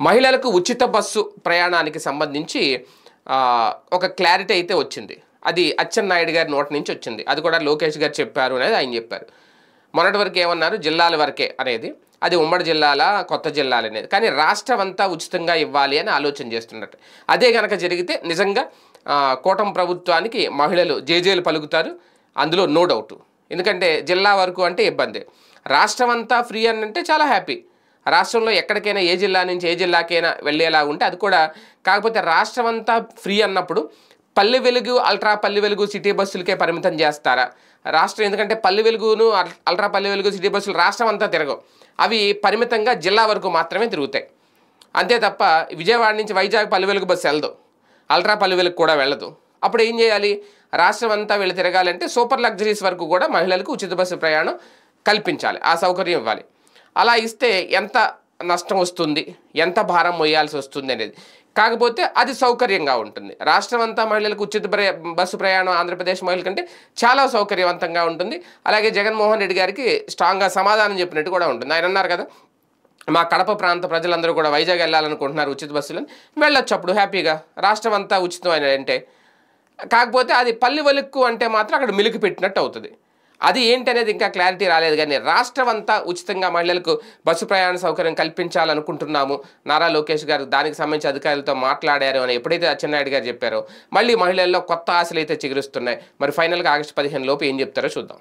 మహిళలకు ఉచిత బస్సు ప్రయాణానికి సంబంధించి ఒక క్లారిటీ అయితే వచ్చింది. అది అచ్చెన్నాయుడు గారి నోటి నుంచి వచ్చింది. అది కూడా లోకేష్ గారు చెప్పారు అనేది ఆయన చెప్పారు. మొన్నటి వరకు ఏమన్నారు, జిల్లాల వరకే అనేది, అది ఉమ్మడి జిల్లాల కొత్త జిల్లాలు అనేది. కానీ రాష్ట్రం అంతా ఉచితంగా ఇవ్వాలి అని ఆలోచన చేస్తున్నట్టు. అదే కనుక జరిగితే నిజంగా కూటమి ప్రభుత్వానికి మహిళలు జేజేలు పలుకుతారు, అందులో నో డౌట్. ఎందుకంటే జిల్లా వరకు అంటే ఇబ్బంది, రాష్ట్రం అంతా ఫ్రీ అని అంటే చాలా హ్యాపీ. రాష్ట్రంలో ఎక్కడికైనా ఏ జిల్లా నుంచి ఏ జిల్లాకైనా వెళ్ళేలా ఉంటే అది కూడా. కాకపోతే రాష్ట్రం అంతా ఫ్రీ అన్నప్పుడు పల్లె వెలుగు, అల్ట్రా పల్లె వెలుగు సిటీ బస్సులకే పరిమితం చేస్తారా రాష్ట్రం? ఎందుకంటే పల్లె వెలుగును అల్ట్రా పల్లె వెలుగు సిటీ బస్సులు రాష్ట్రం అంతా తిరగవు, అవి పరిమితంగా జిల్లా వరకు మాత్రమే తిరుగుతాయి. అంతే తప్ప విజయవాడ నుంచి వైజాగ్ పల్లె వెలుగు బస్సు వెళ్ళదు, అల్ట్రా పల్లె వెలుగు కూడా వెళ్ళదు. అప్పుడు ఏం చేయాలి? రాష్ట్రం అంతా వెళ్ళి తిరగాలంటే సూపర్ లగ్జరీస్ వరకు కూడా మహిళలకు ఉచిత బస్సు ప్రయాణం కల్పించాలి, ఆ సౌకర్యం ఇవ్వాలి. అలా ఇస్తే ఎంత నష్టం వస్తుంది, ఎంత భారం మోయాల్సి వస్తుంది అనేది. కాకపోతే అది సౌకర్యంగా ఉంటుంది. రాష్ట్రం అంతా మహిళలకు ఉచిత బస్సు ప్రయాణం ఆంధ్రప్రదేశ్ మహిళల కంటే చాలా సౌకర్యవంతంగా ఉంటుంది. అలాగే జగన్మోహన్ రెడ్డి గారికి స్ట్రాంగ్గా సమాధానం చెప్పినట్టు కూడా ఉంటుంది. ఆయన అన్నారు కదా, మా కడప ప్రాంత ప్రజలందరూ కూడా వైజాగ్ వెళ్ళాలనుకుంటున్నారు ఉచిత బస్సులను, వెళ్ళొచ్చు అప్పుడు హ్యాపీగా, రాష్ట్రం అంతా ఉచితం అని అంటే. కాకపోతే అది పల్లె వెలుక్కు అంటే మాత్రం అక్కడ మిలికి పెట్టినట్టు అవుతుంది. అది ఏంటి అనేది ఇంకా క్లారిటీ రాలేదు. కానీ రాష్ట్రం అంతా ఉచితంగా మహిళలకు బస్సు ప్రయాణ సౌకర్యం కల్పించాలనుకుంటున్నాము, నారా లోకేష్ గారు దానికి సంబంధించి అధికారులతో మాట్లాడారు అని ఎప్పుడైతే అచ్చెన్నాయుడు గారు చెప్పారో, మళ్ళీ మహిళల్లో కొత్త ఆశలు అయితే చిగురుస్తున్నాయి. మరి ఫైనల్గా ఆగస్టు 15 లోపు ఏం చెప్తారో చూద్దాం.